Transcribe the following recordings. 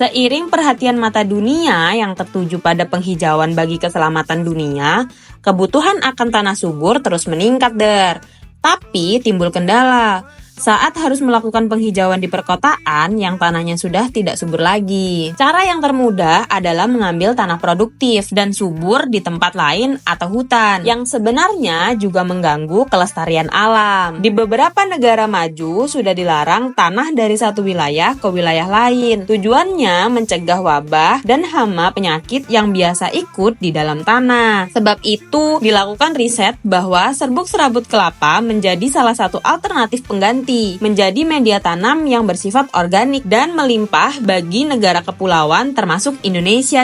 Seiring perhatian mata dunia yang tertuju pada penghijauan bagi keselamatan dunia, kebutuhan akan tanah subur terus meningkat, Tapi timbul kendala saat harus melakukan penghijauan di perkotaan yang tanahnya sudah tidak subur lagi. Cara yang termudah adalah mengambil tanah produktif dan subur di tempat lain atau hutan, yang sebenarnya juga mengganggu kelestarian alam. Di beberapa negara maju sudah dilarang tanah dari satu wilayah ke wilayah lain. Tujuannya mencegah wabah dan hama penyakit yang biasa ikut di dalam tanah. Sebab itu dilakukan riset bahwa serbuk serabut kelapa menjadi salah satu alternatif pengganti menjadi media tanam yang bersifat organik dan melimpah bagi negara kepulauan termasuk Indonesia,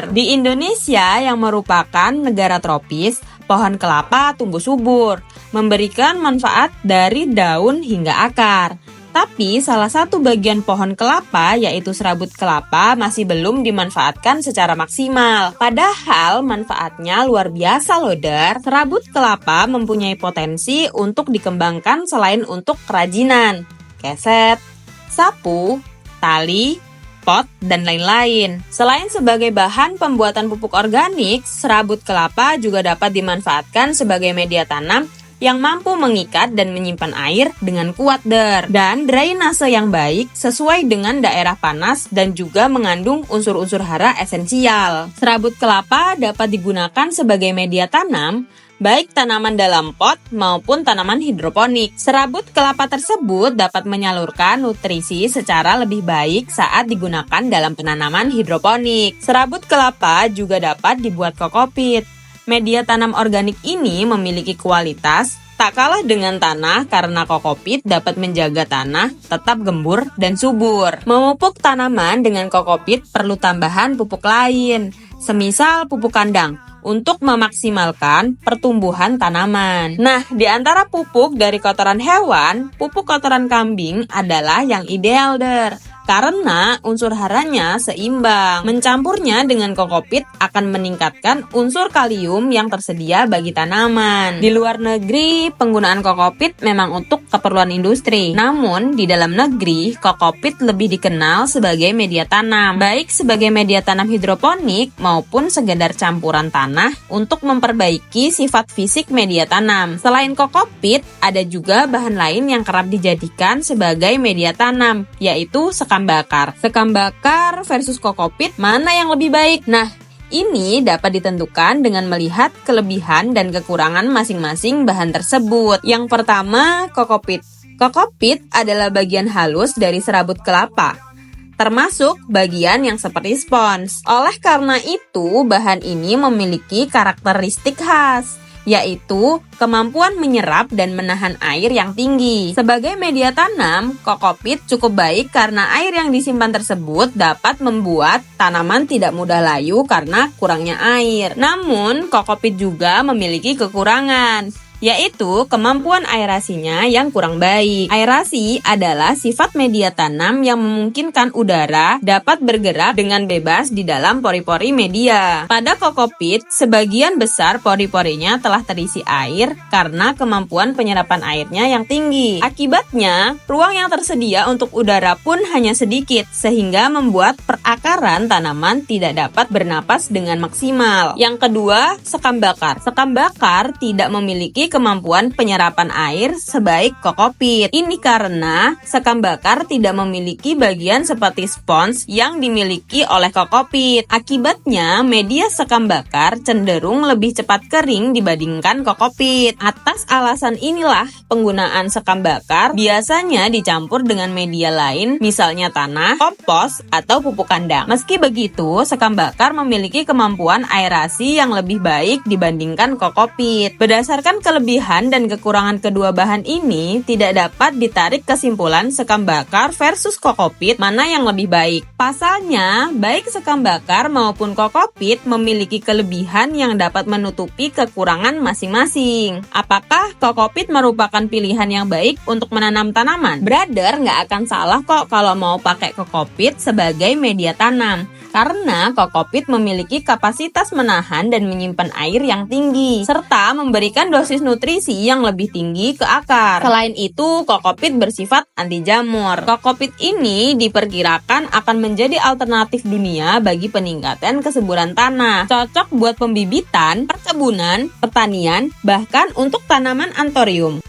Di Indonesia yang merupakan negara tropis, pohon kelapa tumbuh subur, memberikan manfaat dari daun hingga akar. Tapi salah satu bagian pohon kelapa, yaitu serabut kelapa, masih belum dimanfaatkan secara maksimal. Padahal manfaatnya luar biasa, Serabut kelapa mempunyai potensi untuk dikembangkan selain untuk kerajinan, keset, sapu, tali, pot, dan lain-lain. Selain sebagai bahan pembuatan pupuk organik, serabut kelapa juga dapat dimanfaatkan sebagai media tanam yang mampu mengikat dan menyimpan air dengan kuat, dan drainase yang baik sesuai dengan daerah panas dan juga mengandung unsur-unsur hara esensial. Serabut kelapa dapat digunakan sebagai media tanam baik tanaman dalam pot maupun tanaman hidroponik. Serabut kelapa tersebut dapat menyalurkan nutrisi secara lebih baik saat digunakan dalam penanaman hidroponik. Serabut kelapa juga dapat dibuat kokopit. Media tanam organik ini memiliki kualitas tak kalah dengan tanah karena kokopit dapat menjaga tanah tetap gembur dan subur. Memupuk tanaman dengan kokopit perlu tambahan pupuk lain, semisal pupuk kandang, untuk memaksimalkan pertumbuhan tanaman. Nah, di antara pupuk dari kotoran hewan, pupuk kotoran kambing adalah yang ideal, karena unsur haranya seimbang. Mencampurnya dengan kokopit akan meningkatkan unsur kalium yang tersedia bagi tanaman. Di luar negeri, penggunaan kokopit memang untuk keperluan industri. Namun, di dalam negeri, kokopit lebih dikenal sebagai media tanam, baik sebagai media tanam hidroponik maupun sekedar campuran tanah untuk memperbaiki sifat fisik media tanam. Selain kokopit, ada juga bahan lain yang kerap dijadikan sebagai media tanam, yaitu sekam bakar. Sekam bakar versus kokopit, mana yang lebih baik? Nah, ini dapat ditentukan dengan melihat kelebihan dan kekurangan masing-masing bahan tersebut. Yang pertama, kokopit. Kokopit adalah bagian halus dari serabut kelapa, termasuk bagian yang seperti spons. Oleh karena itu, bahan ini memiliki karakteristik khas, yaitu kemampuan menyerap dan menahan air yang tinggi. Sebagai media tanam, kokopit cukup baik karena air yang disimpan tersebut dapat membuat tanaman tidak mudah layu karena kurangnya air. Namun, kokopit juga memiliki kekurangan, yaitu kemampuan aerasinya yang kurang baik. Aerasi adalah sifat media tanam yang memungkinkan udara dapat bergerak dengan bebas di dalam pori-pori media. Pada kokopit, sebagian besar pori-porinya telah terisi air karena kemampuan penyerapan airnya yang tinggi. Akibatnya, ruang yang tersedia untuk udara pun hanya sedikit, sehingga membuat perakaran tanaman tidak dapat bernapas dengan maksimal. Yang kedua, sekam bakar. Sekam bakar tidak memiliki kemampuan penyerapan air sebaik kokopit. Ini karena sekam bakar tidak memiliki bagian seperti spons yang dimiliki oleh kokopit. Akibatnya, media sekam bakar cenderung lebih cepat kering dibandingkan kokopit. Atas alasan inilah, penggunaan sekam bakar biasanya dicampur dengan media lain, misalnya tanah, kompos, atau pupuk kandang. Meski begitu, sekam bakar memiliki kemampuan aerasi yang lebih baik dibandingkan kokopit. Berdasarkan kelebihan dan kekurangan kedua bahan ini, tidak dapat ditarik kesimpulan sekam bakar versus kokopit mana yang lebih baik. Pasalnya, baik sekam bakar maupun kokopit memiliki kelebihan yang dapat menutupi kekurangan masing-masing. Apakah kokopit merupakan pilihan yang baik untuk menanam tanaman? Brother, nggak akan salah kok kalau mau pakai kokopit sebagai media tanam. karena kokopit memiliki kapasitas menahan dan menyimpan air yang tinggi, serta memberikan dosis nutrisi yang lebih tinggi ke akar. Selain itu, kokopit bersifat anti jamur. Kokopit ini diperkirakan akan menjadi alternatif dunia bagi peningkatan kesuburan tanah. Cocok buat pembibitan, perkebunan, pertanian, bahkan untuk tanaman anthurium.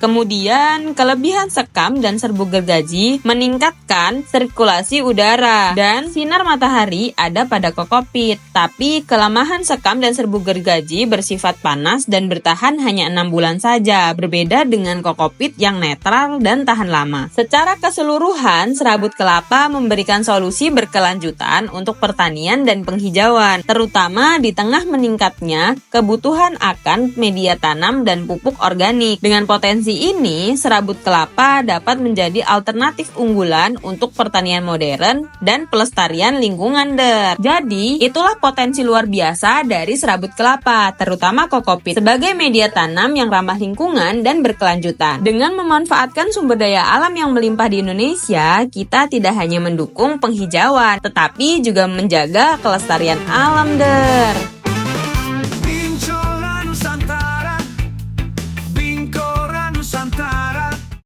Kemudian, kelebihan sekam dan serbuk gergaji meningkatkan sirkulasi udara dan sinar matahari ada pada kokopit. Tapi, kelemahan sekam dan serbuk gergaji bersifat panas dan bertahan hanya 6 bulan saja, berbeda dengan kokopit yang netral dan tahan lama. Secara keseluruhan, serabut kelapa memberikan solusi berkelanjutan untuk pertanian dan penghijauan, terutama di tengah meningkatnya kebutuhan akan media tanam dan pupuk organik. Dengan potensi ini, serabut kelapa dapat menjadi alternatif unggulan untuk pertanian modern dan pelestarian lingkungan, Der. Jadi, itulah potensi luar biasa dari serabut kelapa, terutama kokopit, sebagai media tanam yang ramah lingkungan dan berkelanjutan. Dengan memanfaatkan sumber daya alam yang melimpah di Indonesia, kita tidak hanya mendukung penghijauan, tetapi juga menjaga kelestarian alam, Der.